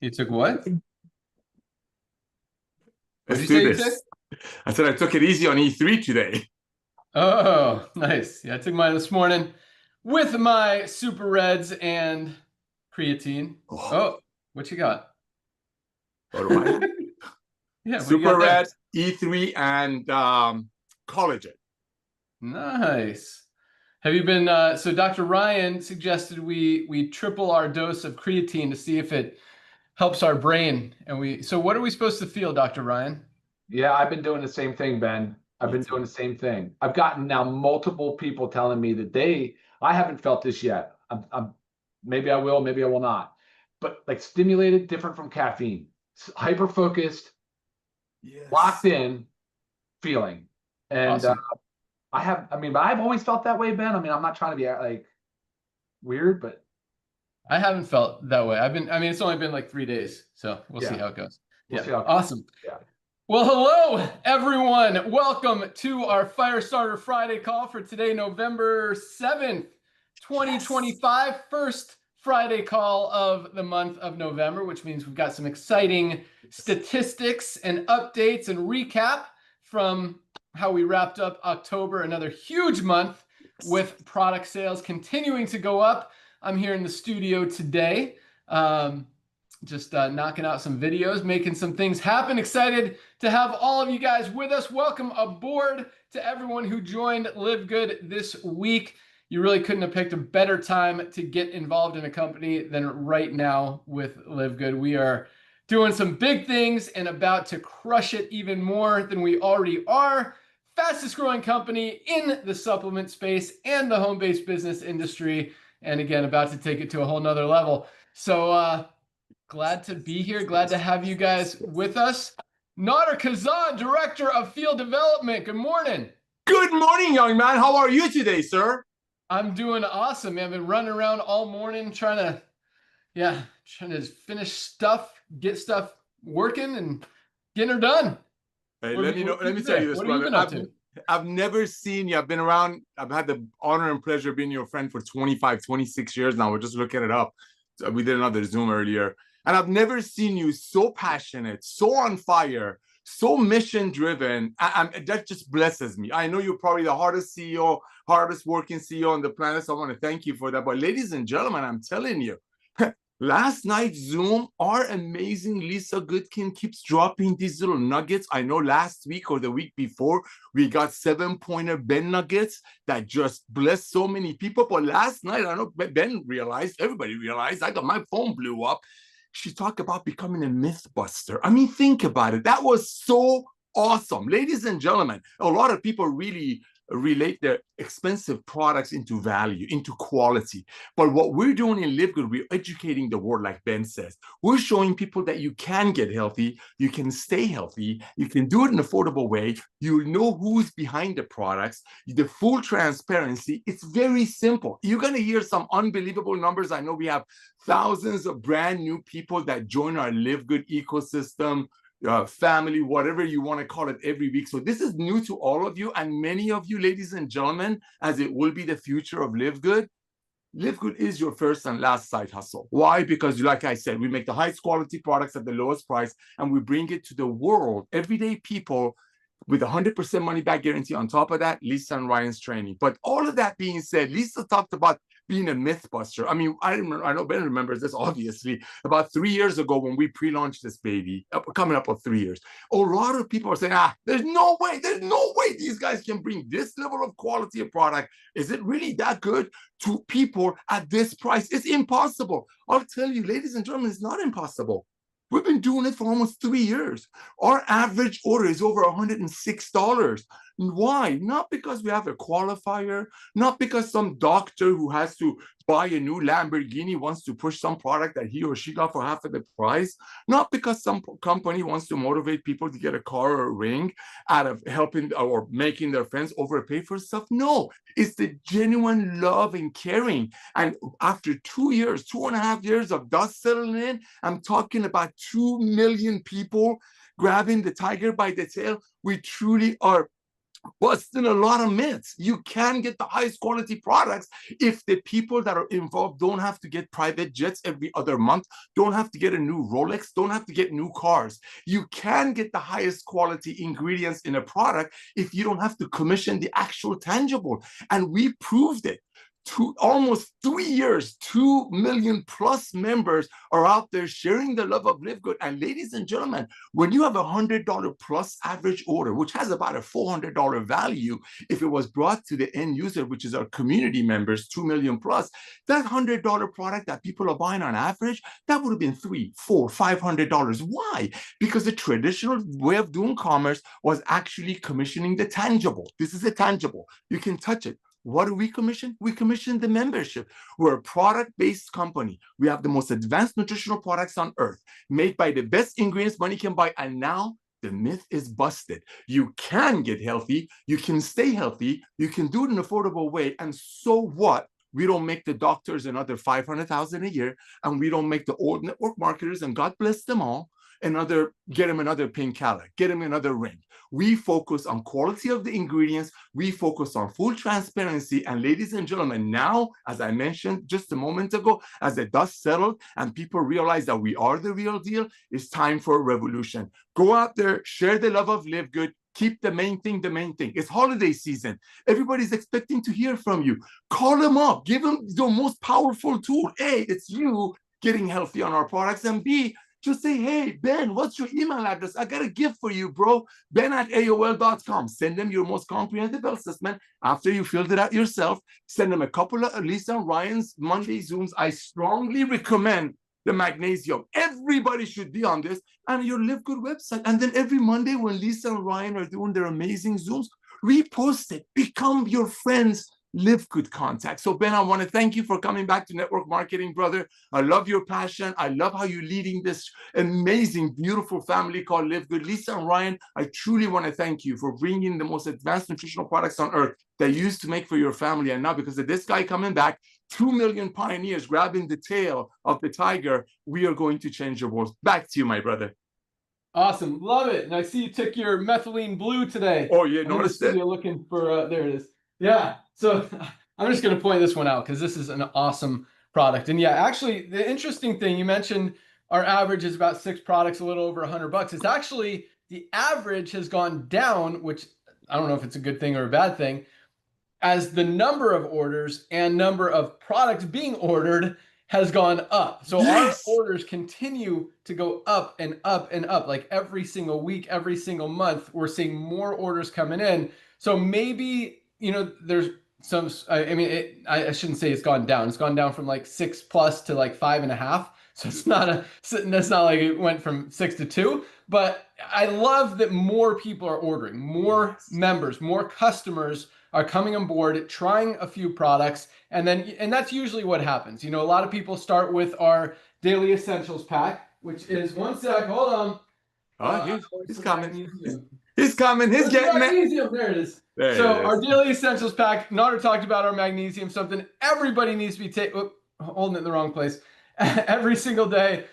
You took what? What'd Let's you do say you took? this. I said I took it easy on E3 today. Oh, nice. Yeah, I took mine this morning with my Super Reds and creatine. Oh, Oh, what you got? what do I? Yeah, what do you Super got there? Red, E3, and collagen. Nice. Have you been so Dr. Ryan suggested we triple our dose of creatine to see if it helps our brain. And so what are we supposed to feel, Dr. Ryan? Yeah, I've been doing the same thing, Ben. I've Me been doing too. the same thing. I've gotten now multiple people telling me that I haven't felt this yet. Maybe I will, maybe I will not. But like stimulated, different from caffeine, hyper focused, locked Yes. in feeling. And Awesome. but I've always felt that way, Ben. I mean, I'm not trying to be like weird, but I haven't felt that way. It's only been like 3 days, so we'll see yeah, how it goes. we'll Yeah, see how it goes. awesome. Yeah. Well, hello, everyone. Welcome to our Firestarter Friday call for today, November 7th, Yes. 2025. First Friday call of the month of November, which means we've got some exciting statistics and updates and recap from how we wrapped up October, another huge month with product sales continuing to go up. I'm here in the studio today. Just knocking out some videos, making some things happen. Excited to have all of you guys with us. Welcome aboard to everyone who joined LiveGood this week. You really couldn't have picked a better time to get involved in a company than right now with LiveGood. We are doing some big things and about to crush it even more than we already are. Fastest growing company in the supplement space and the home-based business industry. And again, about to take it to a whole nother level. So, glad to be here. Glad to have you guys with us. Nader Kazan, Director of Field Development. Good morning. Good morning, young man. How are you today, sir? I'm doing awesome, man. I've been running around all morning trying to finish stuff, get stuff working and getting her done. Hey, What have let you, me know. what have Let you me been tell you doing? this, What have you brother. been up to? I've never seen you. I've been around. I've had the honor and pleasure of being your friend for 25, 26 years now. We're just looking it up. So we did another Zoom earlier. And I've never seen you so passionate, so on fire, so mission driven. That just blesses me. I know you're probably the hardest CEO, hardest working CEO on the planet. So I want to thank you for that. But ladies and gentlemen, I'm telling you, last night's Zoom, our amazing Lisa Goodkin keeps dropping these little nuggets. I know last week or the week before, we got 7-pointer Ben nuggets that just blessed so many people. But last night, I know Ben realized, everybody realized, I got my phone blew up. She talked about becoming a myth buster. I mean, think about it. That was so awesome. Ladies and gentlemen, a lot of people really relate their expensive products into value, into quality. But what we're doing in LiveGood, we're educating the world, like Ben says. We're showing people that you can get healthy, you can stay healthy, you can do it in an affordable way, you know who's behind the products, the full transparency. It's very simple. You're going to hear some unbelievable numbers. I know we have thousands of brand new people that join our LiveGood ecosystem, family, whatever you want to call it, every week. So this is new to all of you, and many of you, ladies and gentlemen, as it will be the future of LiveGood. LiveGood is your first and last side hustle. Why? Because, like I said, we make the highest quality products at the lowest price, and we bring it to the world, everyday people, with 100% money back guarantee. On top of that, Lisa and Ryan's training. But all of that being said, Lisa talked about being a myth buster. I mean, I know Ben remembers this, obviously. About 3 years ago when we pre-launched this baby, coming up on 3 years, a lot of people are saying, there's no way these guys can bring this level of quality of product. Is it really that good to people at this price? It's impossible. I'll tell you, ladies and gentlemen, it's not impossible. We've been doing it for almost 3 years. Our average order is over $106. Why? Not because we have a qualifier, not because some doctor who has to buy a new Lamborghini wants to push some product that he or she got for half of the price, not because some company wants to motivate people to get a car or a ring out of helping or making their friends overpay for stuff. No, it's the genuine love and caring. And after 2 years, 2.5 years of dust settling in, I'm talking about 2 million people grabbing the tiger by the tail. We truly are busting a lot of myths. You can get the highest quality products if the people that are involved don't have to get private jets every other month, don't have to get a new Rolex, don't have to get new cars. You can get the highest quality ingredients in a product if you don't have to commission the actual tangible. And we proved it. Almost 3 years, 2 million plus members are out there sharing the love of LiveGood. And ladies and gentlemen, when you have $100 plus average order, which has about a $400 value, if it was brought to the end user, which is our community members, 2 million plus, that $100 product that people are buying on average, that would have been $300, $400, $500. Why? Because the traditional way of doing commerce was actually commissioning the tangible. This is a tangible. You can touch it. What do we commission? We commission the membership. We're a product-based company. We have the most advanced nutritional products on earth, made by the best ingredients money can buy. And now the myth is busted. You can get healthy. You can stay healthy. You can do it in an affordable way. And so what? We don't make the doctors another $500,000 a year, and we don't make the old network marketers, and God bless them all, get them another pink Cadillac, get them another ring. We focus on quality of the ingredients. We focus on full transparency. And ladies and gentlemen, now, as I mentioned just a moment ago, as the dust settled and people realize that we are the real deal, it's time for a revolution. Go out there, share the love of LiveGood. Keep the main thing the main thing. It's holiday season. Everybody's expecting to hear from you. Call them up. Give them your most powerful tool. A, it's you getting healthy on our products. And B, just say, hey, Ben, what's your email address? I got a gift for you, bro. Ben@AOL.com. Send them your most comprehensive assessment after you filled it out yourself. Send them a couple of Lisa and Ryan's Monday Zooms. I strongly recommend the magnesium. Everybody should be on this, and your LiveGood website. And then every Monday when Lisa and Ryan are doing their amazing Zooms, repost it. Become your friends' LiveGood contact. So Ben, I want to thank you for coming back to network marketing, brother. I love your passion. I love how you're leading this amazing, beautiful family called LiveGood. Lisa and Ryan, I truly want to thank you for bringing the most advanced nutritional products on earth that you used to make for your family. And now, because of this guy coming back, 2 million pioneers grabbing the tail of the tiger, we are going to change the world. Back to you, my brother. Awesome. Love it. And I see you took your methylene blue today. Oh, yeah, noticed it? You're looking for, there it is. Yeah. So I'm just going to point this one out because this is an awesome product. And yeah, actually, the interesting thing, you mentioned our average is about 6 products, a little over $100. It's actually, the average has gone down, which I don't know if it's a good thing or a bad thing, as the number of orders and number of products being ordered has gone up. So yes, our orders continue to go up and up and up. Like every single week, every single month, we're seeing more orders coming in. So maybe, you know, there's some, I mean, I shouldn't say it's gone down. It's gone down from like 6+ to like 5.5. So it's not that's not like it went from 6 to 2, but I love that more people are ordering, more members, more customers are coming on board, trying a few products, and that's usually what happens. You know, a lot of people start with our daily essentials pack, which is, one sec, hold on. Oh, he's coming. He's coming. He's getting magnesium. There it is. There so it is. Our daily essentials pack. Nader talked about our magnesium, something everybody needs to be taking. Holding it in the wrong place. Every single day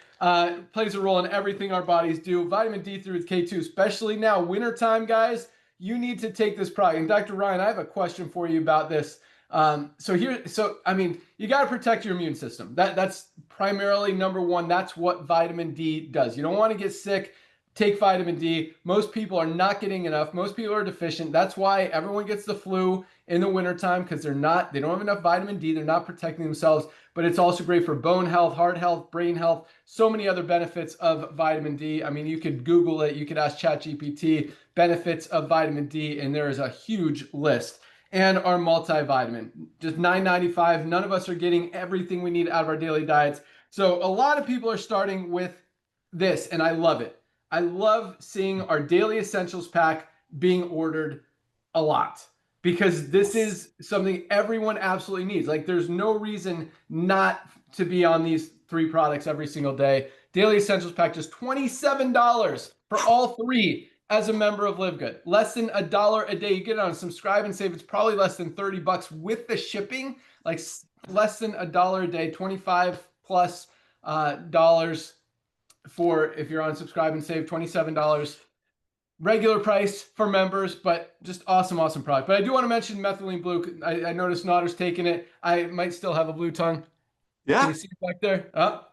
plays a role in everything our bodies do. Vitamin D through K2, especially now, wintertime, guys. You need to take this product. And Dr. Ryan, I have a question for you about this. So I mean, you got to protect your immune system. That's primarily number one. That's what vitamin D does. You don't want to get sick. Take vitamin D. Most people are not getting enough. Most people are deficient. That's why everyone gets the flu in the wintertime, because they don't have enough vitamin D. They're not protecting themselves. But it's also great for bone health, heart health, brain health, so many other benefits of vitamin D. I mean, you could Google it. You could ask ChatGPT benefits of vitamin D, and there is a huge list. And our multivitamin, just $9.95. None of us are getting everything we need out of our daily diets. So a lot of people are starting with this, and I love it. I love seeing our daily essentials pack being ordered a lot, because this is something everyone absolutely needs. Like, there's no reason not to be on these 3 products every single day. Daily essentials pack, just $27 for all 3 as a member of LiveGood. Less than $1 a day. You get it on Subscribe and Save. It's probably less than $30 with the shipping. Like less than $1 a day, $25+ dollars for, if you're on Subscribe and Save, $27. regular price for members, but just awesome product. But I do want to mention methylene blue. I noticed Notter's taking it. I might still have a blue tongue. Can Yeah. you see it back there? Oh,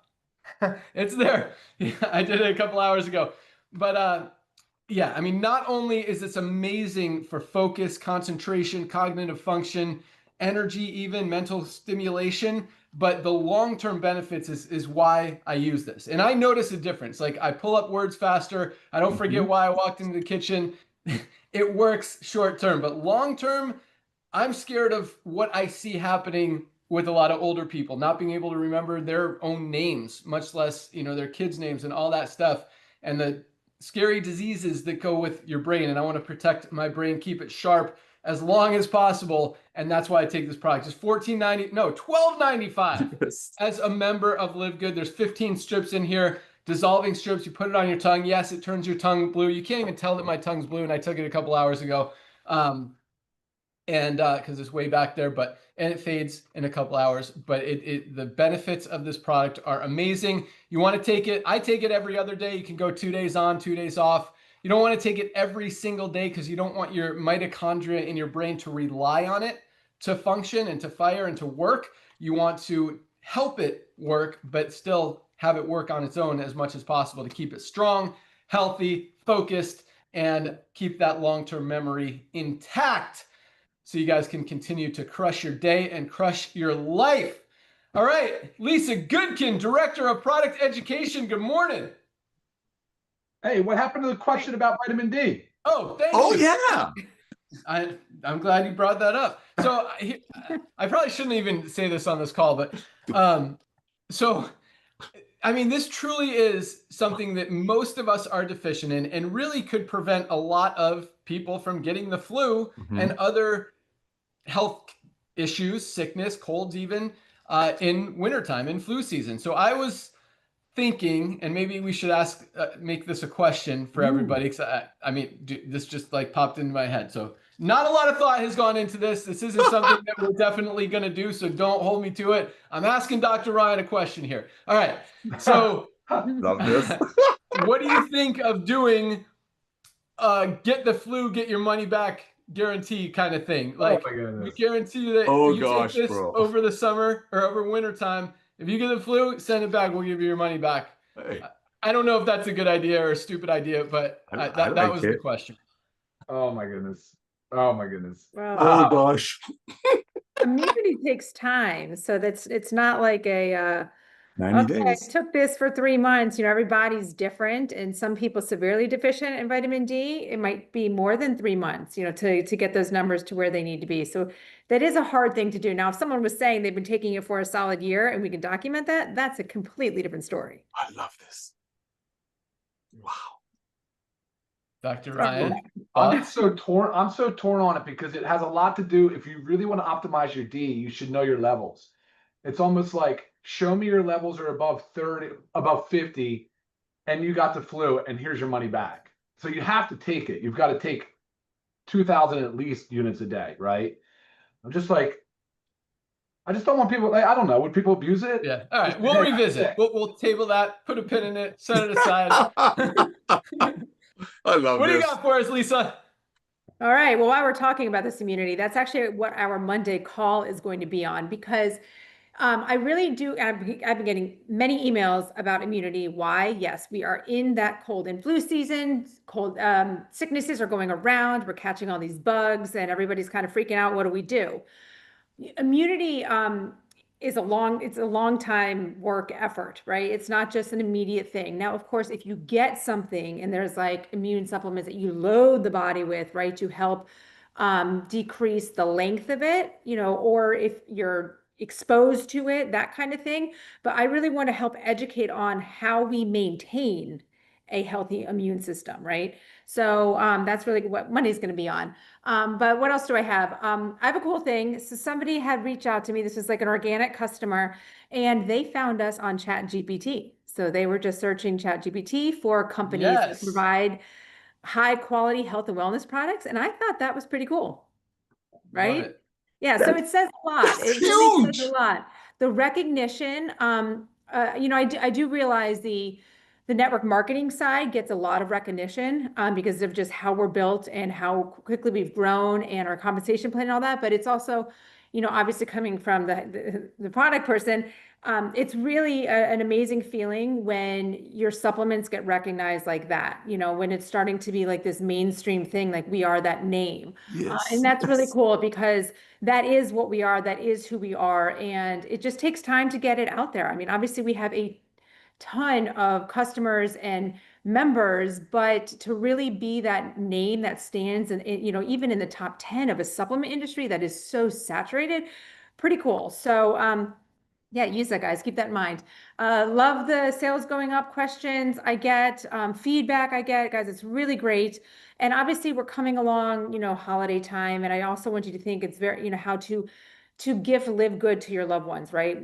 it's there. Yeah, I did it a couple hours ago. But yeah, I mean, not only is this amazing for focus, concentration, cognitive function, energy, even mental stimulation, but the long-term benefits is why I use this. And I notice a difference. Like I pull up words faster. I don't forget why I walked into the kitchen. It works short-term, but long-term, I'm scared of what I see happening with a lot of older people, not being able to remember their own names, much less, their kids' names and all that stuff. And the scary diseases that go with your brain. And I want to protect my brain, keep it sharp as long as possible. And that's why I take this product. It's $12.95 Yes. as a member of LiveGood. There's 15 strips in here, dissolving strips. You put it on your tongue. Yes, it turns your tongue blue. You can't even tell that my tongue's blue, and I took it a couple hours ago. And because it's way back there, and it fades in a couple hours, but the benefits of this product are amazing. You want to take it, I take it every other day. You can go 2 days on, 2 days off. You don't want to take it every single day because you don't want your mitochondria in your brain to rely on it to function and to fire and to work. You want to help it work, but still have it work on its own as much as possible to keep it strong, healthy, focused, and keep that long-term memory intact, so you guys can continue to crush your day and crush your life. All right, Lisa Goodkin, Director of Product Education. Good morning. Hey, what happened to the question about vitamin D? Oh, thank Oh, you. yeah. I'm glad you brought that up. So I probably shouldn't even say this on this call, but so I mean, this truly is something that most of us are deficient in and really could prevent a lot of people from getting the flu and other health issues, sickness, colds even, in wintertime, in flu season. So I was thinking, and maybe we should make this a question for everybody, because I mean, this just like popped into my head. So not a lot of thought has gone into this. This isn't something that we're definitely going to do, so don't hold me to it. I'm asking Dr. Ryan a question here. All right. So Love this. what do you think of doing get the flu, get your money back guarantee kind of thing? Like, we guarantee you that Oh, you gosh, take this bro. over the summer or over winter time. If you get the flu, send it back. We'll give you your money back. Hey, I don't know if that's a good idea or a stupid idea, but I that like was it. the question. Oh my goodness. Oh my goodness. Well, Oh, gosh. immunity takes time, so it's not like a 90 okay, days. I took this for 3 months. Everybody's different, and some people severely deficient in vitamin D. It might be more than 3 months, to get those numbers to where they need to be. So that is a hard thing to do. Now, if someone was saying they've been taking it for a solid year and we can document that, that's a completely different story. I love this. Wow. Dr. Ryan, I'm so torn on it because it has a lot to do. If you really want to optimize your D, you should know your levels. It's almost like, show me your levels are above 30, above 50, and you got the flu, and here's your money back. So you have to take it. You've got to take 2,000 at least units a day, right? I just don't want people, I don't know, would people abuse it? yeah. All right, we'll revisit. We'll table that, put a pin in it, set it aside. I love What do you this. got for us, Lisa? All right. Well, while we're talking about this immunity, that's actually what our Monday call is going to be on, because I really do. I've been getting many emails about immunity. Why? Yes, we are in that cold and flu season. Cold sicknesses are going around. We're catching all these bugs, and everybody's kind of freaking out. What do we do? Immunity it's a long time work effort, right? It's not just an immediate thing. Now, of course, if you get something and there's like immune supplements that you load the body with, right, to help decrease the length of it, or if you're exposed to it, that kind of thing. But I really want to help educate on how we maintain a healthy immune system, right? So that's really what Monday's going to be on. But what else do I have? I have a cool thing. So somebody had reached out to me. This is like an organic customer, and they found us on ChatGPT. So they were just searching ChatGPT for companies that provide high quality health and wellness products. And I thought that was pretty cool. Right? Yeah. So it says a lot. It really says a lot. The recognition, I do realize The network marketing side gets a lot of recognition because of just how we're built and how quickly we've grown and our compensation plan and all that. But it's also, obviously coming from the product person, it's really an amazing feeling when your supplements get recognized like that, when it's starting to be like this mainstream thing, like we are that name. Yes. And that's really cool because that is what we are, that is who we are. And it just takes time to get it out there. I mean, obviously we have a ton of customers and members, but to really be that name that stands and even in the top 10 of a supplement industry that is so saturated, pretty cool. So yeah, use that, guys. Keep that in mind. Love the sales going up questions I get, feedback I get, guys. It's really great. And obviously we're coming along, holiday time. And I also want you to think it's very, how to gift LiveGood to your loved ones, right?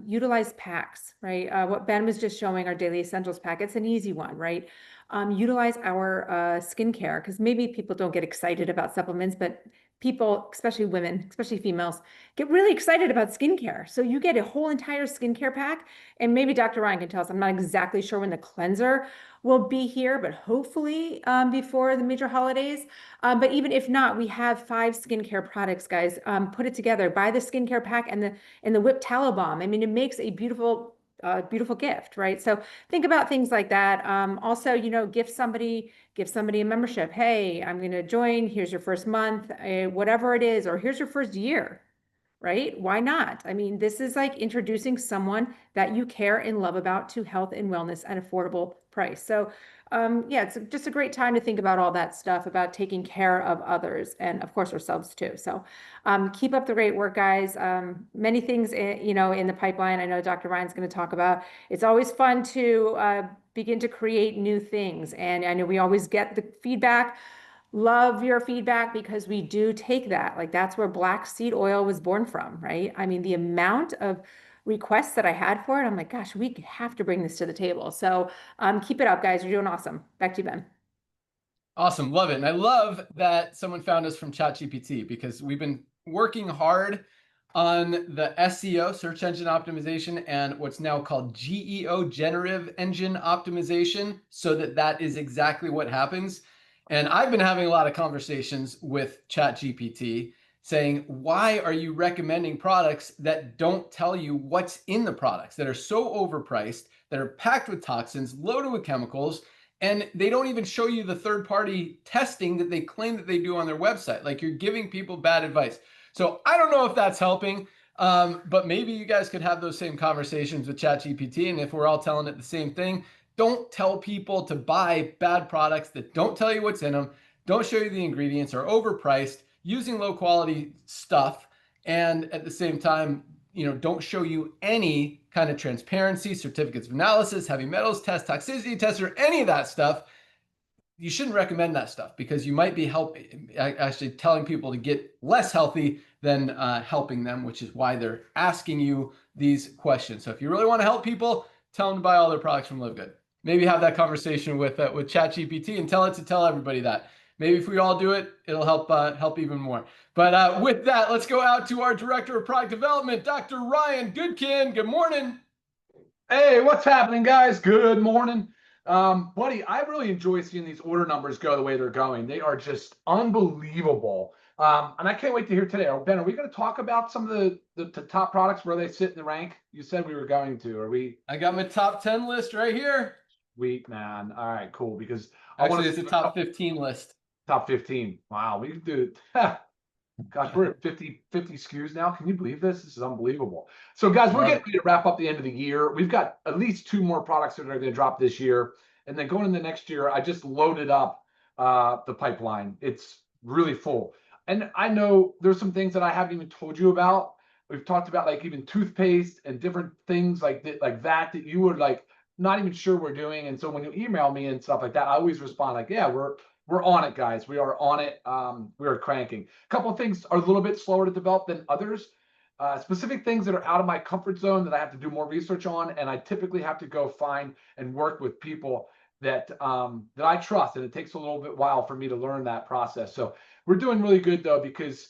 Utilize packs, right? What Ben was just showing, our daily essentials pack, it's an easy one, right? Utilize our skincare, because maybe people don't get excited about supplements, but people, especially women, especially females, get really excited about skincare. So you get a whole entire skincare pack, and maybe Dr. Ryan can tell us, I'm not exactly sure when the cleanser will be here, but hopefully before the major holidays. But even if not, we have 5 skincare products, guys. Put it together, buy the skincare pack and the whipped tallow balm. I mean, it makes a beautiful gift, right? So think about things like that. Also, give somebody a membership. Hey, I'm going to join. Here's your first month, whatever it is, or here's your first year. Right? Why not? I mean, this is like introducing someone that you care and love about to health and wellness at affordable price. So yeah, it's just a great time to think about all that stuff, about taking care of others and of course ourselves too. So keep up the great work, guys. Many things, in the pipeline. I know Dr. Ryan's going to talk about. It's always fun to begin to create new things. And I know we always get the feedback. Love your feedback because we do take that. Like that's where black seed oil was born from, right? I mean, the amount of requests that I had for it, I'm like, gosh, we have to bring this to the table. So keep it up, guys. You're doing awesome. Back to you, Ben. Awesome. Love it. And I love that someone found us from ChatGPT because we've been working hard on the SEO, search engine optimization, and what's now called GEO, generative engine optimization, so that is exactly what happens. And I've been having a lot of conversations with ChatGPT saying, why are you recommending products that don't tell you what's in the products, that are so overpriced, that are packed with toxins, loaded with chemicals, and they don't even show you the third-party testing that they claim that they do on their website? Like, you're giving people bad advice. So I don't know if that's helping, but maybe you guys could have those same conversations with ChatGPT. And if we're all telling it the same thing, don't tell people to buy bad products that don't tell you what's in them, don't show you the ingredients, are overpriced, using low quality stuff, and at the same time, don't show you any kind of transparency, certificates of analysis, heavy metals test, toxicity test, or any of that stuff. You shouldn't recommend that stuff because you might be actually telling people to get less healthy than helping them, which is why they're asking you these questions. So if you really want to help people, tell them to buy all their products from LiveGood. Maybe have that conversation with ChatGPT and tell it to tell everybody that. Maybe if we all do it, it'll help even more. But with that, let's go out to our Director of Product Development, Dr. Ryan Goodkin. Good morning. Hey, what's happening, guys? Good morning. Buddy, I really enjoy seeing these order numbers go the way they're going. They are just unbelievable. And I can't wait to hear today. Ben, are we going to talk about some of the top products, where they sit in the rank? You said we were going to. Are we? I got my top 10 list right here. Sweet, man. All right, cool. Because actually, it's a top 15 list. Top 15. Wow, we can do it. Gosh, we're at 50 SKUs now. Can you believe this? This is unbelievable. So, guys, we're getting ready to wrap up the end of the year. We've got at least 2 more products that are going to drop this year. And then going into next year, I just loaded up the pipeline. It's really full. And I know there's some things that I haven't even told you about. We've talked about like even toothpaste and different things like that you were like not even sure we're doing. And so when you email me and stuff like that, I always respond like, yeah, we're on it, guys. We are on it. We are cranking. A couple of things are a little bit slower to develop than others. Specific things that are out of my comfort zone that I have to do more research on, and I typically have to go find and work with people that I trust, and it takes a little bit while for me to learn that process. So we're doing really good though, because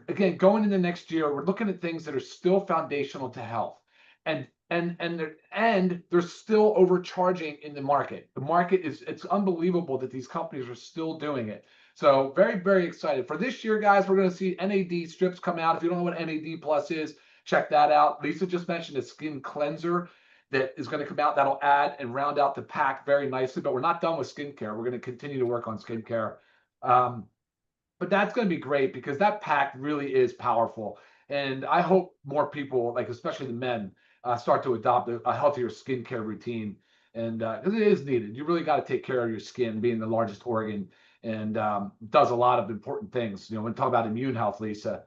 again, going into next year, we're looking at things that are still foundational to health. And they're still overcharging in the market. The market it's unbelievable that these companies are still doing it. So very, very excited for this year, guys. We're going to see NAD strips come out. If you don't know what NAD plus is, check that out. Lisa just mentioned a skin cleanser that is going to come out. That'll add and round out the pack very nicely, but we're not done with skincare. We're going to continue to work on skincare. But that's going to be great because that pack really is powerful. And I hope more people, like especially the men, start to adopt a healthier skincare routine. And because it is needed. You really got to take care of your skin, being the largest organ, and does a lot of important things. You know, when we talk about immune health, Lisa,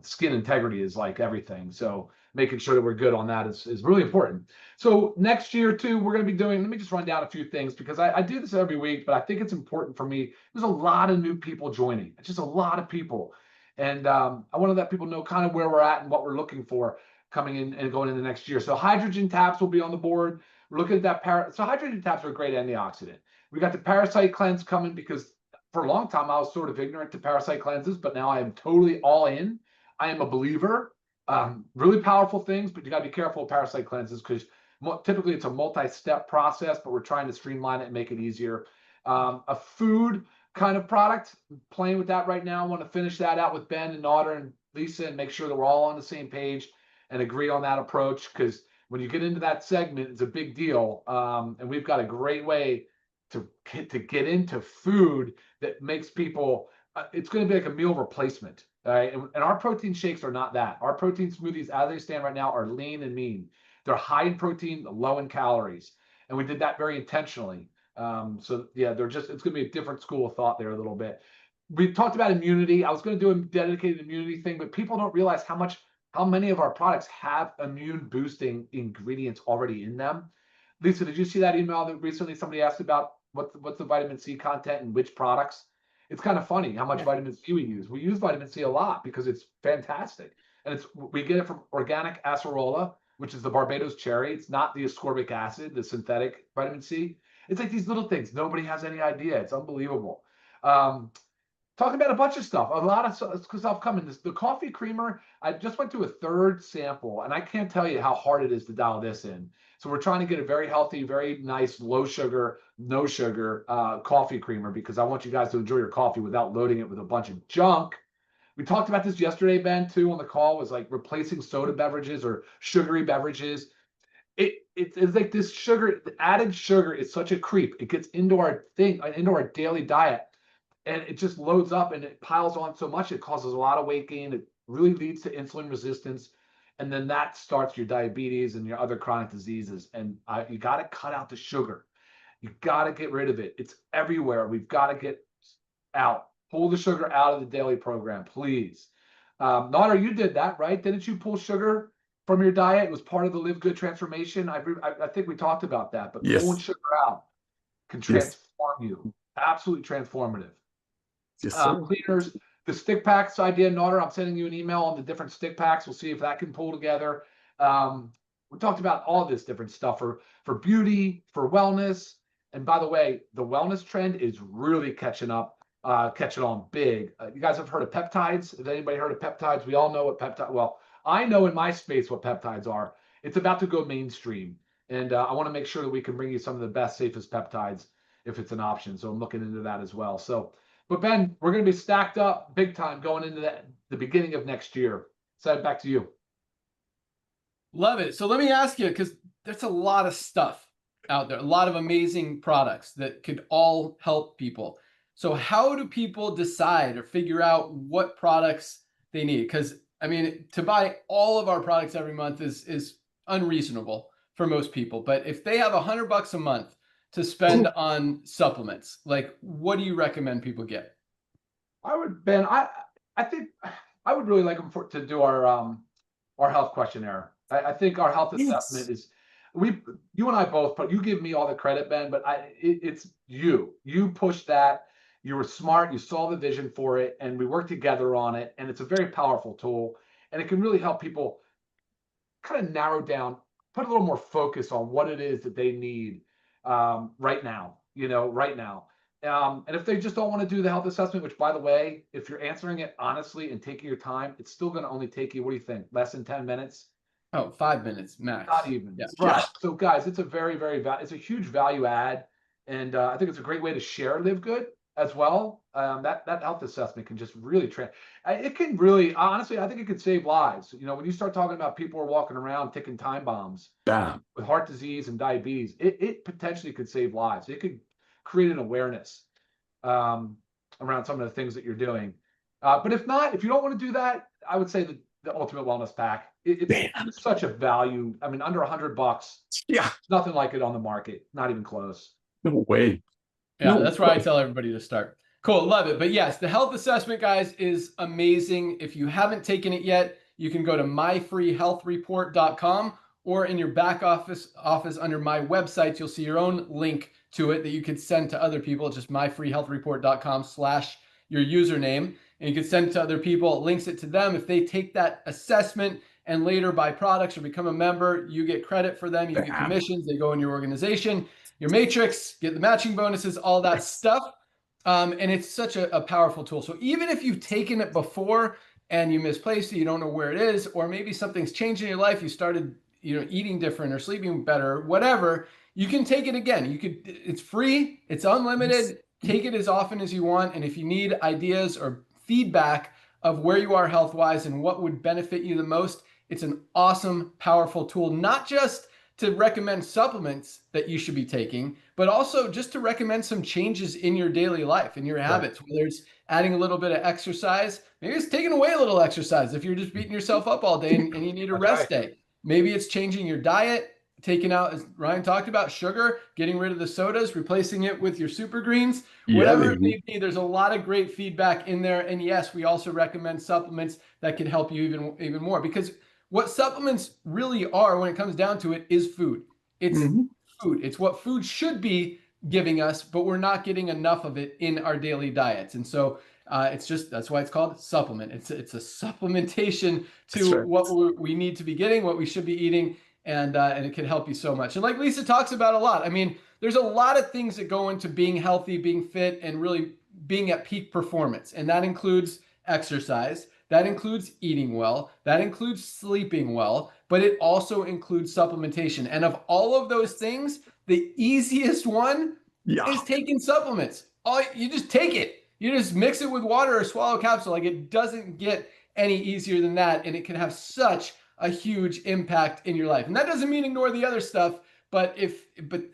skin integrity is like everything. So making sure that we're good on that is really important. So next year too, we're going to be doing, let me just run down a few things because I do this every week, but I think it's important for me. There's a lot of new people joining. It's just a lot of people. And I want to let people know kind of where we're at and what we're looking for coming in and going into next year. So hydrogen taps will be on the board. We're looking at that. So hydrogen taps are a great antioxidant. We got the parasite cleanse coming because for a long time I was sort of ignorant to parasite cleanses, but now I am totally all in. I am a believer. Really powerful things, but you got to be careful of parasite cleanses because typically it's a multi-step process, but we're trying to streamline it and make it easier. A food kind of product, playing with that right now. I want to finish that out with Ben and Otter and Lisa and make sure that we're all on the same page and agree on that approach, because when you get into that segment, it's a big deal. And we've got a great way to get into food that makes people, it's going to be like a meal replacement. All right. And our protein shakes are not that. Our protein smoothies, as they stand right now, are lean and mean. They're high in protein, low in calories. And we did that very intentionally. So yeah, it's going to be a different school of thought there a little bit. We talked about immunity. I was going to do a dedicated immunity thing, but people don't realize how many of our products have immune boosting ingredients already in them. Lisa, did you see that email that recently somebody asked about what's the vitamin C content in which products? It's kind of funny how much vitamin C we use. We use vitamin C a lot because it's fantastic. And we get it from organic acerola, which is the Barbados cherry. It's not the ascorbic acid, the synthetic vitamin C. It's like these little things. Nobody has any idea. It's unbelievable. Talking about a bunch of stuff, a lot of stuff coming. The coffee creamer, I just went through a third sample, and I can't tell you how hard it is to dial this in. So we're trying to get a very healthy, very nice, low sugar, no sugar coffee creamer because I want you guys to enjoy your coffee without loading it with a bunch of junk. We talked about this yesterday, Ben, too, on the call, was like replacing soda beverages or sugary beverages. It's like this sugar, the added sugar is such a creep. It gets into our daily diet. And it just loads up and it piles on so much, it causes a lot of weight gain. It really leads to insulin resistance. And then that starts your diabetes and your other chronic diseases. And you got to cut out the sugar. You got to get rid of it. It's everywhere. We've got to get out. Pull the sugar out of the daily program, please. Nader, you did that, right? Didn't you pull sugar from your diet? It was part of the LiveGood transformation. I think we talked about that. But pulling sugar out can transform you. Absolutely transformative. Yes, cleaners, the stick packs idea, Nader, I'm sending you an email on the different stick packs. We'll see if that can pull together. We talked about all this different stuff for beauty, for wellness. And by the way, the wellness trend is really catching on big. You guys have heard of peptides? Has anybody heard of peptides? We all know what peptides, well, I know in my space what peptides are. It's about to go mainstream. And I want to make sure that we can bring you some of the best, safest peptides if it's an option. So I'm looking into that as well. But Ben, we're going to be stacked up big time going into the beginning of next year. So back to you. Love it. So let me ask you, because there's a lot of stuff out there, a lot of amazing products that could all help people. So how do people decide or figure out what products they need? Because I mean, to buy all of our products every month is unreasonable for most people. But if they have $100 a month to spend on supplements, like what do you recommend people get? Ben, I think I would really like them to do our health questionnaire. I think our health assessment is, you and I both, but you give me all the credit, Ben, but it's you pushed that. You were smart. You saw the vision for it, and we worked together on it. And it's a very powerful tool, and it can really help people kind of narrow down, put a little more focus on what it is that they need right now, right now. And if they just don't want to do the health assessment, which by the way, if you're answering it honestly and taking your time, it's still going to only take you, what do you think? Less than 10 minutes. Oh, 5 minutes max. Not even. Yeah. Right. So guys, it's a it's a huge value add. And I think it's a great way to share LiveGood as well. That health assessment can just really it can really, honestly, I think it could save lives. You know, when you start talking about people are walking around ticking time bombs with heart disease and diabetes, it potentially could save lives. It could create an awareness around some of the things that you're doing. But if not, if you don't want to do that, I would say the Ultimate Wellness Pack. It's such a value. I mean, under $100. Yeah. Nothing like it on the market. Not even close. No way. Yeah, No that's where I way. tell everybody to start. Cool, love it. But yes, the health assessment, guys, is amazing. If you haven't taken it yet, you can go to myfreehealthreport.com, or in your back office under my website, you'll see your own link to it that you could send to other people. It's just myfreehealthreport.com/your username. And you can send it to other people. It links it to them. If they take that assessment and later buy products or become a member, you get credit for them. You get commissions. They go in your organization, your matrix, get the matching bonuses, all that stuff. And it's such a powerful tool. So even if you've taken it before and you misplaced it, you don't know where it is, or maybe something's changed in your life, you started, eating different or sleeping better, whatever, you can take it again. It's free, it's unlimited. Take it as often as you want. And if you need ideas or feedback of where you are health-wise and what would benefit you the most, it's an awesome, powerful tool, not just to recommend supplements that you should be taking, but also just to recommend some changes in your daily life, in your habits, whether it's adding a little bit of exercise, maybe it's taking away a little exercise if you're just beating yourself up all day and you need a rest day. Maybe it's changing your diet, taking out, as Ryan talked about, sugar, getting rid of the sodas, replacing it with your super greens, whatever it may be. There's a lot of great feedback in there. And yes, we also recommend supplements that can help you even more, because what supplements really are, when it comes down to it, is food. It's food. It's what food should be giving us, but we're not getting enough of it in our daily diets. And so that's why it's called supplement. It's a supplementation to what we need to be getting, what we should be eating, and it can help you so much. And like Lisa talks about a lot, I mean, there's a lot of things that go into being healthy, being fit, and really being at peak performance. And that includes exercise. That includes eating well, that includes sleeping well, but it also includes supplementation. And of all of those things, the easiest one is taking supplements. You just take it. You just mix it with water or swallow a capsule. Like, it doesn't get any easier than that. And it can have such a huge impact in your life. And that doesn't mean ignore the other stuff, but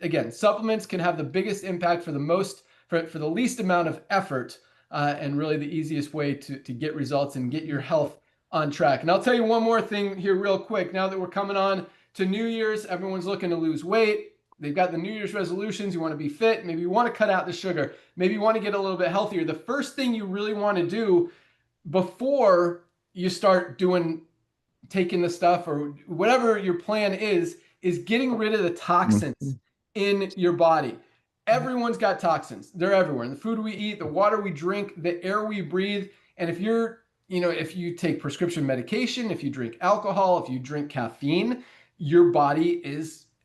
again, supplements can have the biggest impact for the least amount of effort. And really the easiest way to get results and get your health on track. And I'll tell you one more thing here real quick. Now that we're coming on to New Year's, everyone's looking to lose weight. They've got the New Year's resolutions. You want to be fit. Maybe you want to cut out the sugar. Maybe you want to get a little bit healthier. The first thing you really want to do before you start taking the stuff or whatever your plan is getting rid of the toxins in your body. Everyone's got toxins. They're everywhere. In the food we eat, the water we drink, the air we breathe. And if if you take prescription medication, if you drink alcohol, if you drink caffeine, your body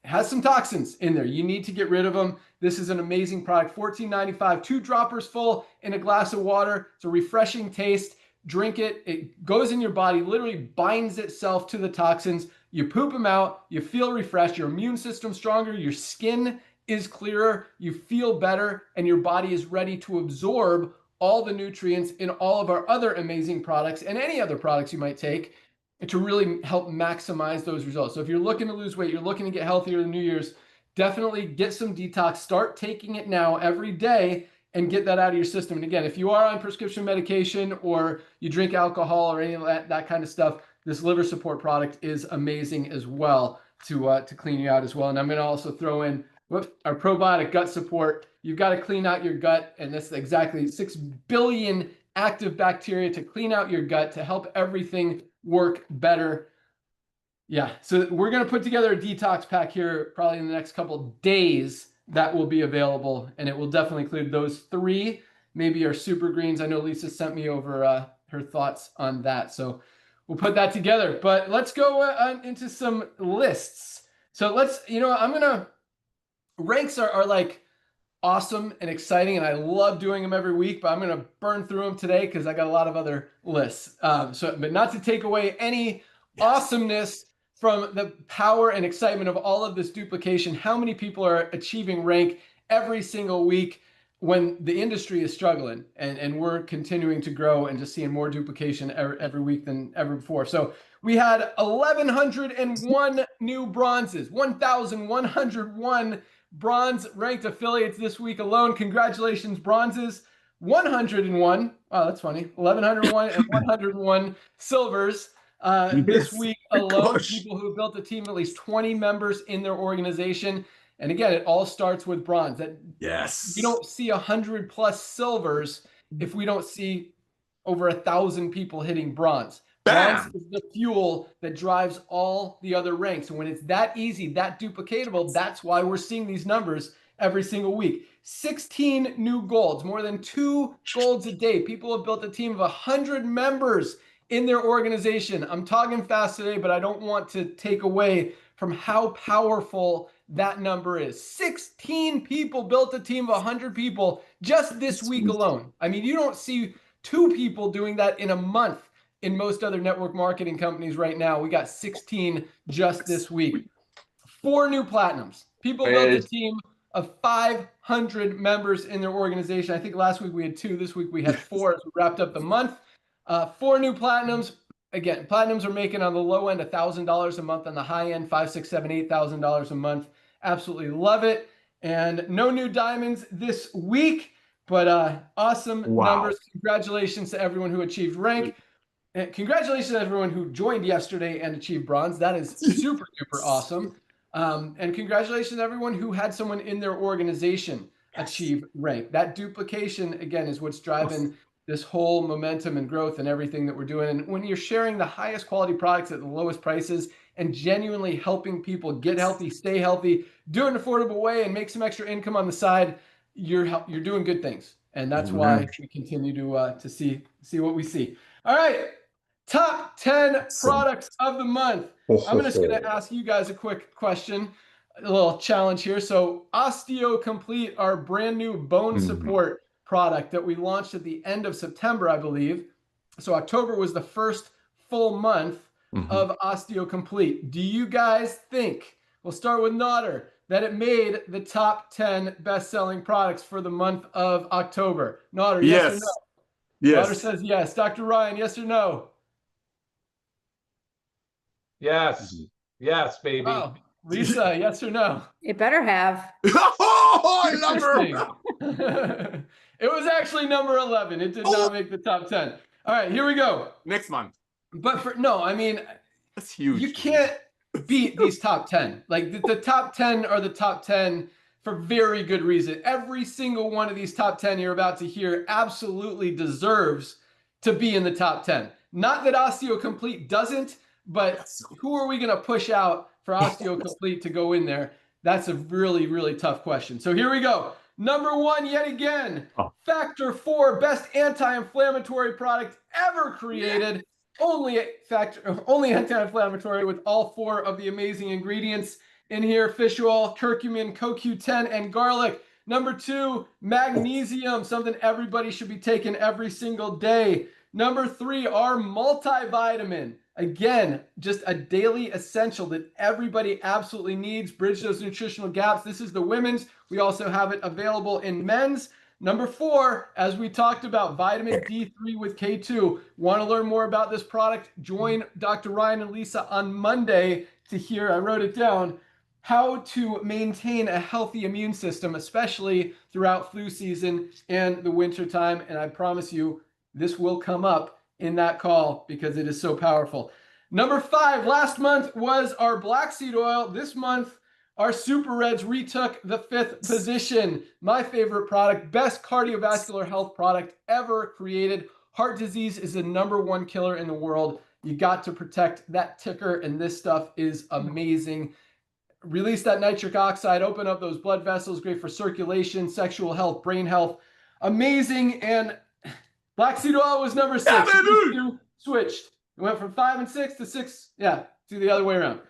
has some toxins in there. You need to get rid of them. This is an amazing product. $14.95, 2 droppers full in a glass of water. It's a refreshing taste. Drink it. It goes in your body, literally binds itself to the toxins. You poop them out. You feel refreshed. Your immune system's stronger. Your skin is clearer, you feel better, and your body is ready to absorb all the nutrients in all of our other amazing products and any other products you might take to really help maximize those results. So if you're looking to lose weight, you're looking to get healthier in New Year's, definitely get some detox. Start taking it now every day and get that out of your system. And again, if you are on prescription medication or you drink alcohol or any of that kind of stuff, this liver support product is amazing as well to clean you out as well. And I'm going to also throw in our probiotic gut support. You've got to clean out your gut, and that's exactly 6 billion active bacteria to clean out your gut to help everything work better. Yeah, so we're going to put together a detox pack here probably in the next couple of days that will be available, and it will definitely include those 3, maybe our super greens. I know Lisa sent me over her thoughts on that, so we'll put that together. But let's go into some lists. So I'm going to ranks are like awesome and exciting, and I love doing them every week, but I'm going to burn through them today because I got a lot of other lists. But not to take away any awesomeness. from the power and excitement of all of this duplication, how many people are achieving rank every single week when the industry is struggling, and we're continuing to grow and just seeing more duplication every week than ever before. So we had 1,101 new bronzes, 1,101 bronze ranked affiliates this week alone. Congratulations, bronzes. 101. Oh, that's funny. 1,101 and 101 silvers. This week alone, Gosh. people who built a team of at least 20 members in their organization. And again, it all starts with bronze. That Yes. you don't see 100+ silvers if we don't see over 1,000 people hitting bronze. Bronze Bam. is the fuel that drives all the other ranks. And when it's that easy, that duplicatable, that's why we're seeing these numbers every single week. 16 new golds, more than 2 golds a day. People have built a team of 100 members in their organization. I'm talking fast today, but I don't want to take away from how powerful that number is. 16 people built a team of 100 people just this week alone. I mean, you don't see 2 people doing that in a month in most other network marketing companies right now. We got 16 just this week. 4 new platinums. People built a team of 500 members in their organization. I think last week we had 2. This week we had 4 as we wrapped up the month. 4 new platinums. Again, platinums are making on the low end $1,000 a month, on the high end $5,000, $6,000, $7,000, $8,000 a month. Absolutely love it. And no new diamonds this week, but awesome numbers. Congratulations to everyone who achieved rank. And congratulations to everyone who joined yesterday and achieved bronze. That is super duper awesome. And congratulations to everyone who had someone in their organization achieve rank. That duplication, again, is what's driving this whole momentum and growth and everything that we're doing. And when you're sharing the highest quality products at the lowest prices and genuinely helping people get healthy, stay healthy, do it in an affordable way, and make some extra income on the side, you're doing good things. And that's why we continue to see what we see. All right, top 10 products of the month. I'm just going to ask you guys a quick question, a little challenge here. So Osteo Complete, our brand new bone support product that we launched at the end of September, I believe. So October was the first full month of Osteo Complete. Do you guys think, we'll start with Nodder, that it made the top 10 best-selling products for the month of October? Nodder, yes or no? Yes. Nodder says yes. Dr. Ryan, yes or no? Yes. Yes, baby. Wow. Lisa, yes or no? It better have. Oh, I love her. Interesting. It was actually number 11. It did not make the top 10. All right, here we go. Next month. But no, I mean, that's huge. You can't beat these top 10. Like the top 10 are the top 10 for very good reason. Every single one of these top 10 you're about to hear absolutely deserves to be in the top 10. Not that Osteo Complete doesn't, but who are we going to push out for Osteo Complete to go in there? That's a really, really tough question. So here we go. Number 1, yet again, Factor 4, best anti-inflammatory product ever created. Only anti-inflammatory with all 4 of the amazing ingredients in here: fish oil, curcumin, CoQ10, and garlic. Number 2, magnesium, something everybody should be taking every single day. Number 3, our multivitamin. Again, just a daily essential that everybody absolutely needs. Bridge those nutritional gaps. This is the women's. We also have it available in men's. Number 4, as we talked about, vitamin D3 with K2. Want to learn more about this product? Join Dr. Ryan and Lisa on Monday to hear, I wrote it down, how to maintain a healthy immune system, especially throughout flu season and the winter time. And I promise you, this will come up in that call because it is so powerful. Number 5, last month was our black seed oil. This month, our Super Reds retook the 5th position. My favorite product, best cardiovascular health product ever created. Heart disease is the #1 killer in the world. You got to protect that ticker, and this stuff is amazing. Release that nitric oxide, open up those blood vessels, great for circulation, sexual health, brain health. Amazing. And black seed oil was number 6. Switched. It went from 5 and 6 to 6. Yeah, to the other way around.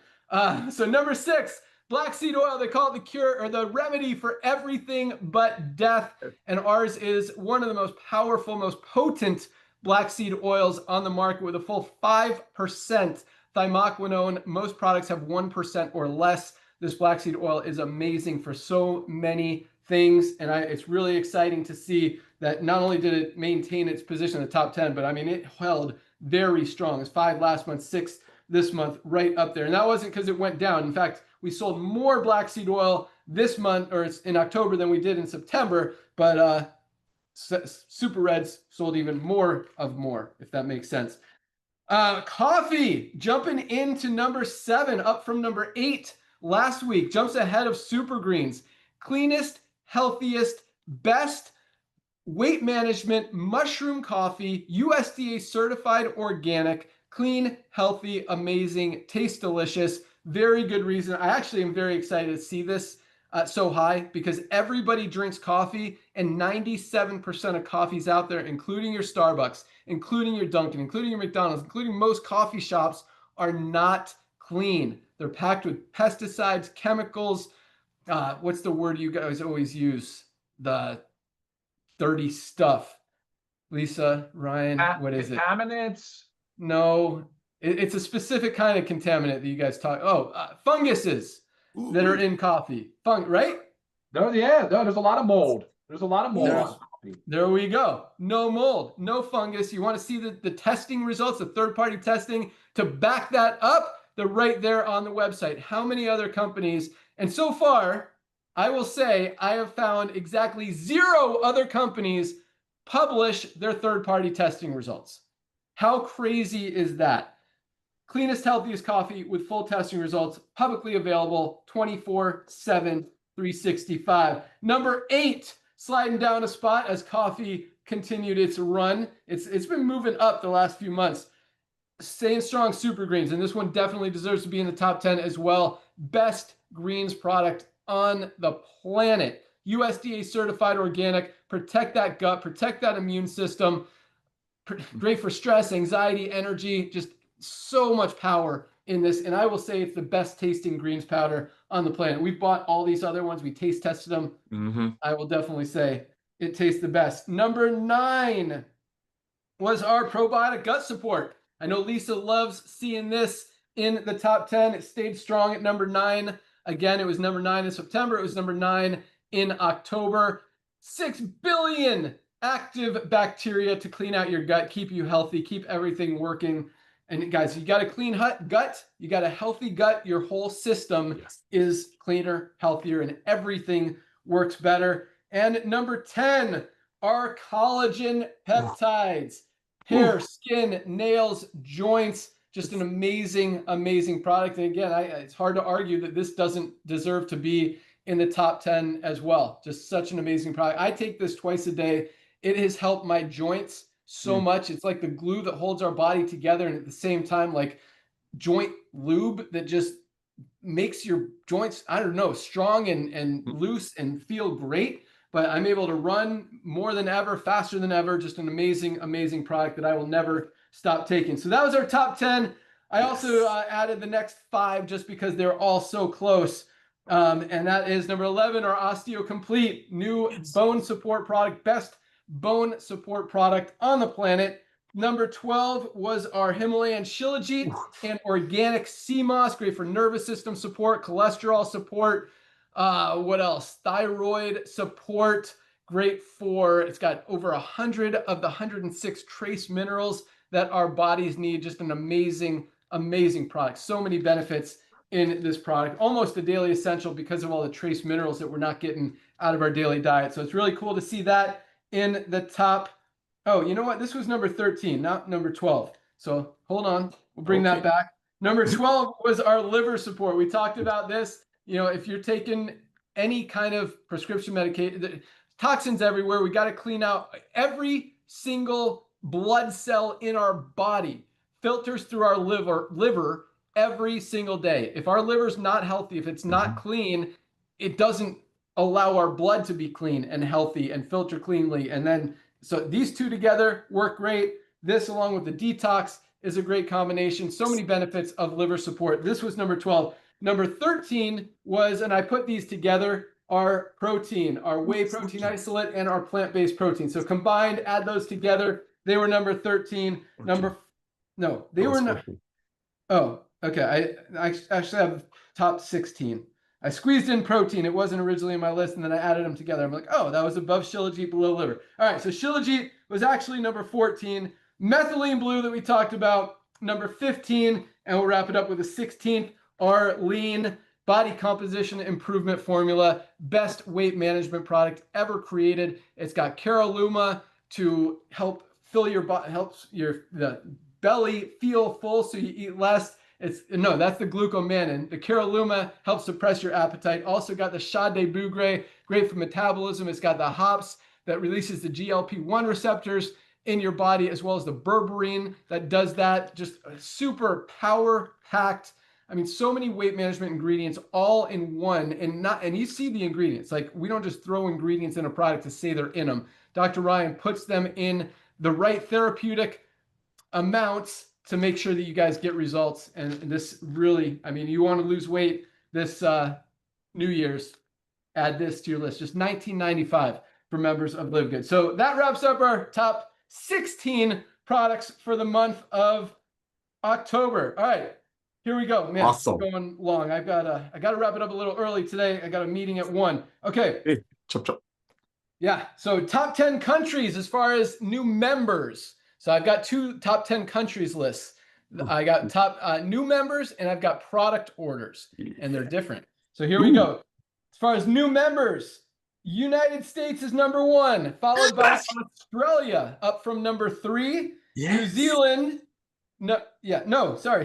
So number 6, black seed oil. They call it the cure or the remedy for everything but death. And ours is one of the most powerful, most potent black seed oils on the market with a full 5% thymoquinone. Most products have 1% or less. This black seed oil is amazing for so many things. And it's really exciting to see that not only did it maintain its position in the top 10, but I mean, it held very strong. It's 5 last month, 6 this month, right up there. And that wasn't because it went down. In fact, we sold more black seed oil this month, or it's in October, than we did in September. But Super Reds sold even more, if that makes sense. Coffee jumping into number 7, up from number 8 last week, jumps ahead of Super Greens. Cleanest, healthiest, best weight management mushroom coffee, USDA certified organic, clean, healthy, amazing, tastes delicious. Very good reason. I actually am very excited to see this so high, because everybody drinks coffee, and 97% of coffees out there, including your Starbucks, including your Dunkin', including your McDonald's, including most coffee shops, are not clean. They're packed with pesticides, chemicals. What's the word you guys always use? The dirty stuff. Lisa, Ryan, what is it? Contaminants? No, it's a specific kind of contaminant that you guys talk. Funguses that are in coffee. Right? No, yeah, no, there's a lot of mold. There's a lot of mold on coffee. There we go. No mold, no fungus. You want to see the testing results, the third-party testing to back that up? They're right there on the website. How many other companies? And so far, I will say I have found exactly 0 other companies publish their third-party testing results. How crazy is that? Cleanest, healthiest coffee with full testing results, publicly available 24/7, 365. Number 8, sliding down a spot as coffee continued its run. It's been moving up the last few months. Staying strong, Super Greens, and this one definitely deserves to be in the top 10 as well. Best greens product on the planet. USDA certified organic. Protect that gut, protect that immune system. Great for stress, anxiety, energy, just so much power in this. And I will say it's the best tasting greens powder on the planet. We've bought all these other ones. We taste tested them. Mm-hmm. I will definitely say it tastes the best. Number 9 was our probiotic gut support. I know Lisa loves seeing this in the top 10. It stayed strong at number 9. Again, it was number 9 in September. It was number 9 in October. 6 billion active bacteria to clean out your gut, keep you healthy, keep everything working. And guys, you got a clean gut, you got a healthy gut, your whole system is cleaner, healthier, and everything works better. And number 10, our collagen peptides. Hair, skin, nails, joints, just an amazing, amazing product. And again, it's hard to argue that this doesn't deserve to be in the top 10 as well. Just such an amazing product. I take this twice a day. It has helped my joints so much. It's like the glue that holds our body together, and at the same time, like joint lube that just makes your joints, I don't know, strong and loose and feel great. But I'm able to run more than ever, faster than ever. Just an amazing, amazing product that I will never stop taking. So that was our top 10. I also added the next 5 just because they're all so close. And that is number 11, our Osteo Complete, new bone support product, best bone support product on the planet. Number 12 was our Himalayan Shilajit and organic sea moss, great for nervous system support, cholesterol support. What else? Thyroid support, great for, it's got over 100 of the 106 trace minerals that our bodies need. Just an amazing, amazing product. So many benefits in this product, almost a daily essential because of all the trace minerals that we're not getting out of our daily diet. So it's really cool to see that in the top. Oh, you know what? This was number 13, not number 12. So hold on. We'll bring that back. Number 12 was our liver support. We talked about this. You know, if you're taking any kind of prescription medication, toxins everywhere, we got to clean out every single blood cell in our body, filters through our liver every single day. If our liver's not healthy, if it's not clean, it doesn't allow our blood to be clean and healthy and filter cleanly. And then, so these two together work great. This along with the detox is a great combination. So many benefits of liver support. This was number 12. Number 13 was, and I put these together, our protein, our whey protein isolate and our plant-based protein. So combined, add those together. They were number 13. They were not. Oh, Okay, I actually have top 16. I squeezed in protein. It wasn't originally in my list, and then I added them together. I'm like, oh, that was above Shilajit, below liver. All right, so Shilajit was actually number 14. Methylene blue that we talked about, number 15, and we'll wrap it up with the 16th, our lean body composition improvement formula, best weight management product ever created. It's got Caroluma to help fill your body, helps the belly feel full so you eat less. That's the glucomannan. The Caroluma helps suppress your appetite. Also got the Shade de Bougre, great for metabolism. It's got the hops that releases the GLP-1 receptors in your body, as well as the berberine that does that. Just super power-packed. I mean, so many weight management ingredients all in one, and you see the ingredients. Like, we don't just throw ingredients in a product to say they're in them. Dr. Ryan puts them in the right therapeutic amounts to make sure that you guys get results. And this really, I mean, you want to lose weight this New Year's, add this to your list. Just $19.95 for members of LiveGood. So that wraps up our top 16 products for the month of October. All right, here we go. Man, Awesome. We're going long. I gotta wrap it up a little early today. I got a meeting at 1. Okay. Hey, chop chop. Yeah. So top 10 countries as far as new members. So I've got 2 top 10 countries lists. I got top new members, and I've got product orders, and they're different. So here we go. As far as new members, United States is number 1, followed by Australia, up from number 3. Yes. New Zealand,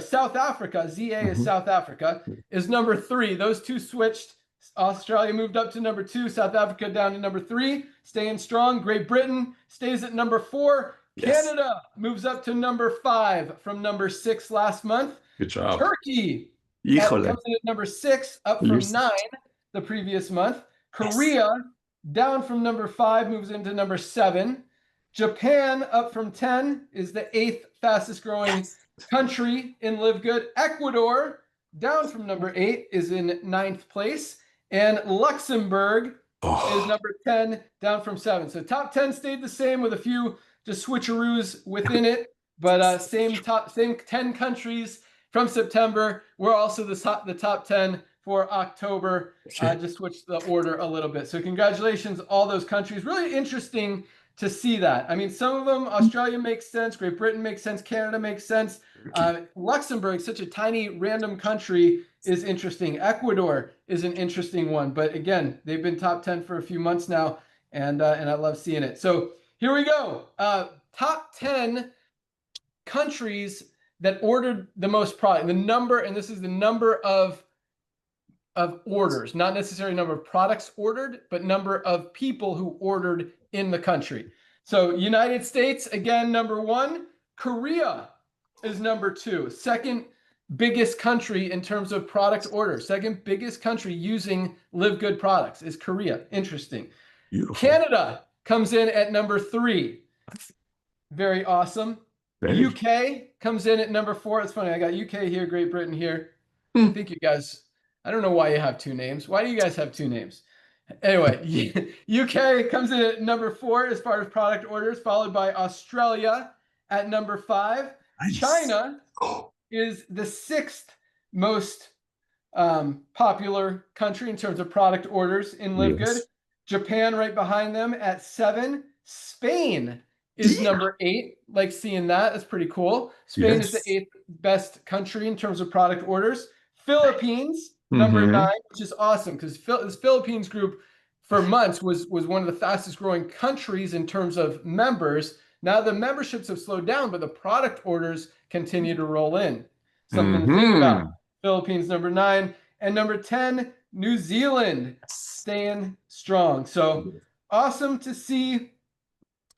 South Africa, ZA is South Africa, is number 3. Those 2 switched. Australia moved up to number 2, South Africa down to number 3, staying strong. Great Britain stays at number 4. Yes. Canada moves up to number 5 from number 6 last month. Good job. Turkey comes in at number 6, up from 9 the previous month. Korea down from number 5, moves into number 7. Japan up from 10, is the 8th fastest growing country in LiveGood. Ecuador down from number 8 is in 9th place. And Luxembourg is number 10, down from 7. So top 10 stayed the same with a few just switcheroos within it, but same 10 countries from September. We're also the top 10 for October. Just switched the order a little bit. So congratulations, all those countries. Really interesting to see that. I mean, some of them, Australia makes sense, Great Britain makes sense, Canada makes sense. Luxembourg, such a tiny random country, is interesting. Ecuador is an interesting one, but again, they've been top 10 for a few months now, and I love seeing it. So here we go. Top 10 countries that ordered the most product. The number, and this is the number of orders, not necessarily number of products ordered, but number of people who ordered in the country. So United States, again, number 1. Korea is number 2. Second biggest country in terms of product orders. Second biggest country using LiveGood products is Korea. Interesting. Beautiful. Canada comes in at number 3. Very awesome. UK comes in at number 4. It's funny, I got UK here, Great Britain here. I think you guys, I don't know why you have 2 names. Why do you guys have 2 names? Anyway, UK comes in at number 4 as far as product orders, followed by Australia at number 5. Nice. China is the 6th most popular country in terms of product orders in LiveGood. Yes. Japan right behind them at 7. Spain is number 8. Like seeing that. That's pretty cool. Spain is the 8th best country in terms of product orders. Philippines, number 9, which is awesome because this Philippines group for months was one of the fastest growing countries in terms of members. Now the memberships have slowed down, but the product orders continue to roll in. Something to think about. Philippines, number 9. And number 10, New Zealand, staying strong. So awesome to see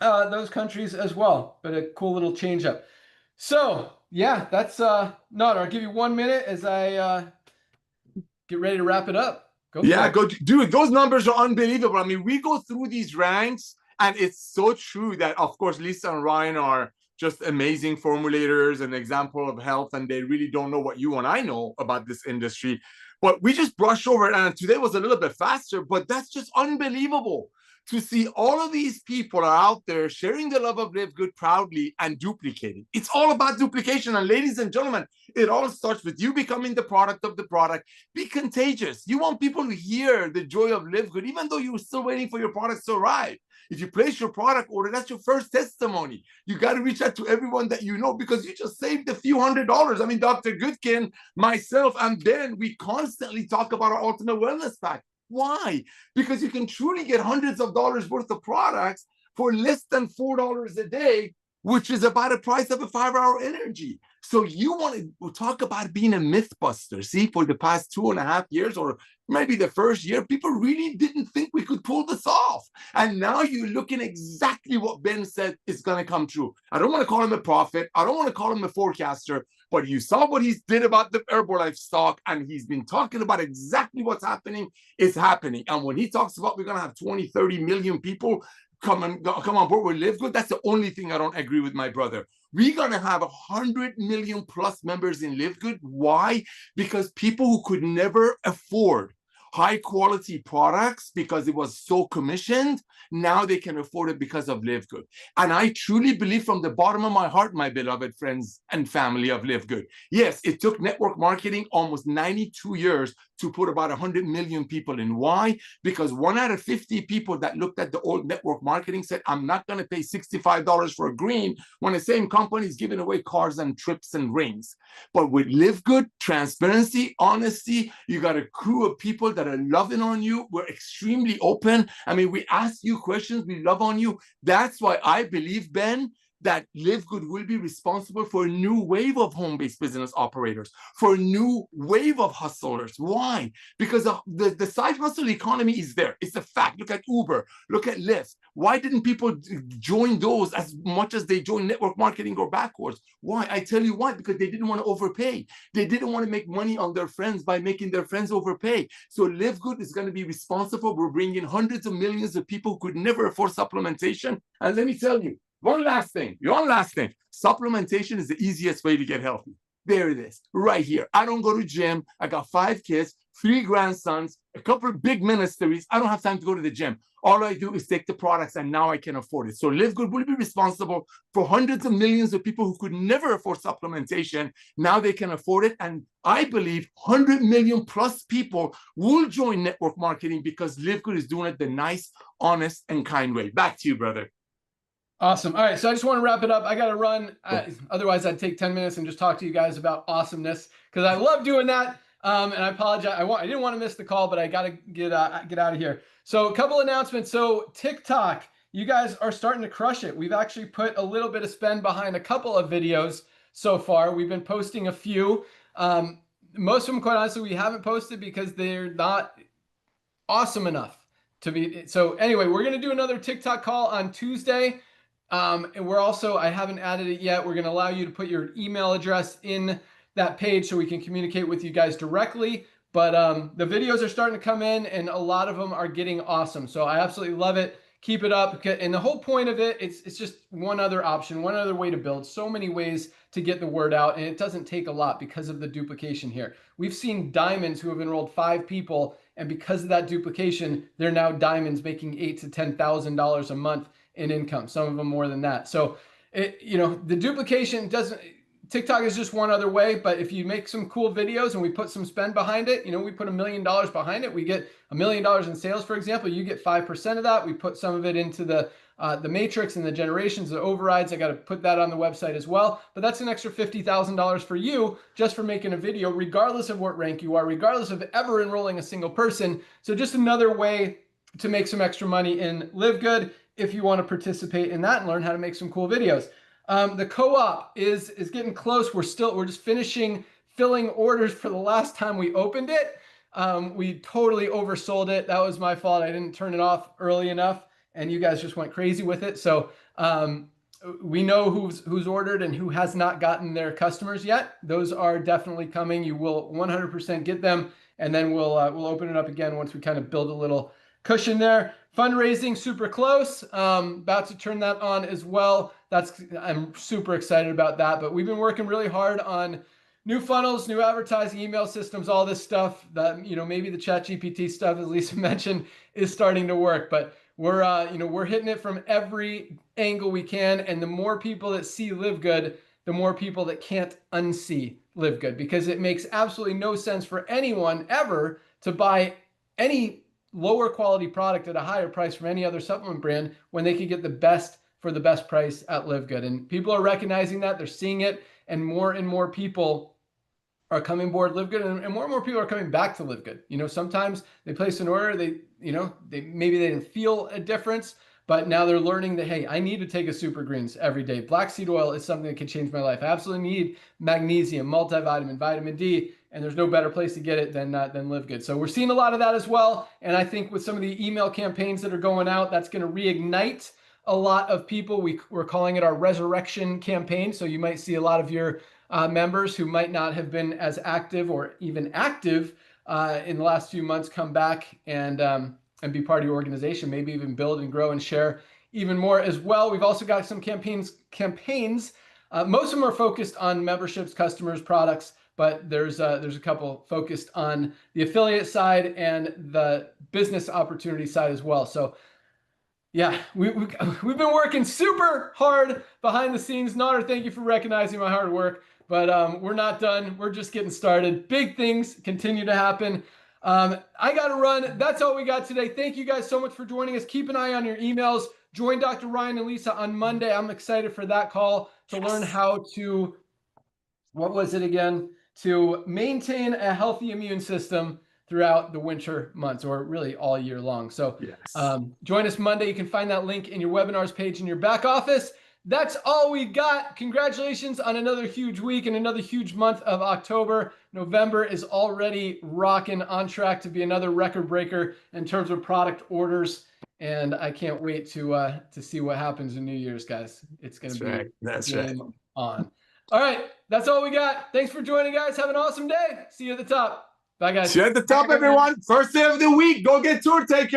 those countries as well, but a cool little change up. So yeah, that's Nader, I'll give you 1 minute as I get ready to wrap it up. Go dude, those numbers are unbelievable. I mean, we go through these ranks and it's so true that, of course, Lisa and Ryan are just amazing formulators, an example of health, and they really don't know what you and I know about this industry. But we just brush over it, and today was a little bit faster, but that's just unbelievable to see all of these people are out there sharing the love of LiveGood proudly and duplicating. It's all about duplication. And ladies and gentlemen, it all starts with you becoming the product of the product. Be contagious. You want people to hear the joy of LiveGood, even though you're still waiting for your products to arrive. If you place your product order, that's your first testimony. You got to reach out to everyone that you know, because you just saved a few $100s. I mean, Dr. Goodkin, myself, and Ben, we constantly talk about our Ultimate Wellness Pack. Why? Because you can truly get hundreds of dollars worth of products for less than $4 a day, which is about the price of a 5-hour energy. So you want to talk about being a myth buster. See, for the past 2.5 years, or maybe the first year, people really didn't think we could pull this off. And now you're looking exactly what Ben said is going to come true. I don't want to call him a prophet. I don't want to call him a forecaster, but you saw what he did about the Herbalife stock, and he's been talking about exactly what's happening. It's happening. And when he talks about we're going to have 20, 30 million people come on board with LiveGood, that's the only thing I don't agree with my brother. We're going to have 100 million plus members in LiveGood. Why? Because people who could never afford high quality products because it was so commissioned, now they can afford it because of LiveGood. And I truly believe from the bottom of my heart, my beloved friends and family of LiveGood, yes, it took network marketing almost 92 years to put about 100 million people in. Why? Because 1 out of 50 people that looked at the old network marketing said, I'm not going to pay $65 for a green when the same company is giving away cars and trips and rings. But with LiveGood, transparency, honesty, you got a crew of people that are loving on you. We're extremely open. I mean, we ask you questions. We love on you. That's why I believe, Ben, that LiveGood will be responsible for a new wave of home-based business operators, for a new wave of hustlers. Why? Because the side hustle economy is there. It's a fact. Look at Uber. Look at Lyft. Why didn't people join those as much as they joined network marketing or backwards? Why? I tell you why. Because they didn't want to overpay. They didn't want to make money on their friends by making their friends overpay. So LiveGood is going to be responsible. We're bringing hundreds of millions of people who could never afford supplementation. And let me tell you, one last thing. Supplementation is the easiest way to get healthy. There it is, right here. I don't go to gym. I got 5 kids, 3 grandsons, a couple of big ministries. I don't have time to go to the gym. All I do is take the products, and now I can afford it. So LiveGood will be responsible for hundreds of millions of people who could never afford supplementation. Now they can afford it. And I believe 100 million plus people will join network marketing because LiveGood is doing it the nice, honest, and kind way. Back to you, brother. Awesome. All right. So I just want to wrap it up. I got to run. Otherwise, I'd take 10 minutes and just talk to you guys about awesomeness, because I love doing that. And I apologize. I didn't want to miss the call, but I got to get out of here. So a couple announcements. So TikTok, you guys are starting to crush it. We've actually put a little bit of spend behind a couple of videos so far. We've been posting a few. Most of them, quite honestly, we haven't posted because they're not awesome enough to be. So anyway, we're going to do another TikTok call on Tuesday. And we're also, I haven't added it yet. We're going to allow you to put your email address in that page so we can communicate with you guys directly. But the videos are starting to come in, and a lot of them are getting awesome. So I absolutely love it. Keep it up. And the whole point of it, it's just one other option, one other way to build. So many ways to get the word out, and it doesn't take a lot because of the duplication here. We've seen diamonds who have enrolled 5 people, and because of that duplication, they're now diamonds making $8,000 to $10,000 a month in income, some of them more than that. So, the duplication doesn't, TikTok is just one other way, but if you make some cool videos and we put some spend behind it, we put $1 million behind it, we get $1 million in sales, for example, you get 5% of that. We put some of it into the matrix and the generations, the overrides. I got to put that on the website as well, but that's an extra $50,000 for you just for making a video, regardless of what rank you are, regardless of ever enrolling a single person. So just another way to make some extra money in LiveGood if you want to participate in that and learn how to make some cool videos. The co-op is getting close. We're just finishing filling orders for the last time we opened it. We totally oversold it. That was my fault. I didn't turn it off early enough, and you guys just went crazy with it. So we know who's ordered and who has not gotten their customers yet. Those are definitely coming. You will 100% get them, and then we'll open it up again once we kind of build a little cushion there. Fundraising, super close. About to turn that on as well. I'm super excited about that. But we've been working really hard on new funnels, new advertising, email systems, all this stuff that, maybe the ChatGPT stuff, as Lisa mentioned, is starting to work. But we're hitting it from every angle we can. And the more people that see LiveGood, the more people that can't unsee LiveGood, because it makes absolutely no sense for anyone ever to buy any lower quality product at a higher price from any other supplement brand when they could get the best for the best price at LiveGood. And people are recognizing that, they're seeing it, and more people are coming aboard LiveGood, and more people are coming back to LiveGood. Sometimes they place an order, maybe they didn't feel a difference, but now they're learning that, hey, I need to take a super greens every day. Black seed oil is something that can change my life. I absolutely need magnesium, multivitamin, vitamin D, and there's no better place to get it than LiveGood. So we're seeing a lot of that as well. And I think with some of the email campaigns that are going out, that's going to reignite a lot of people. We're calling it our resurrection campaign. So you might see a lot of your members who might not have been as active or even active in the last few months come back and be part of your organization, maybe even build and grow and share even more as well. We've also got some campaigns. Most of them are focused on memberships, customers, products, but there's a couple focused on the affiliate side and the business opportunity side as well. So yeah, we've been working super hard behind the scenes. Nader, thank you for recognizing my hard work, but we're not done. We're just getting started. Big things continue to happen. I got to run. That's all we got today. Thank you guys so much for joining us. Keep an eye on your emails. Join Dr. Ryan and Lisa on Monday. I'm excited for that call to learn how to, what was it again? To maintain a healthy immune system throughout the winter months, or really all year long. So Yes. Join us Monday. You can find that link in your webinars page in your back office. That's all we got. Congratulations on another huge week and another huge month of October. November is already rocking, on track to be another record breaker in terms of product orders. And I can't wait to see what happens in New Year's, guys. It's going to be right. That's game right. on. All right. That's all we got. Thanks for joining, guys. Have an awesome day. See you at the top. Bye, guys. See you at the top, everyone. First day of the week. Go get tour taker.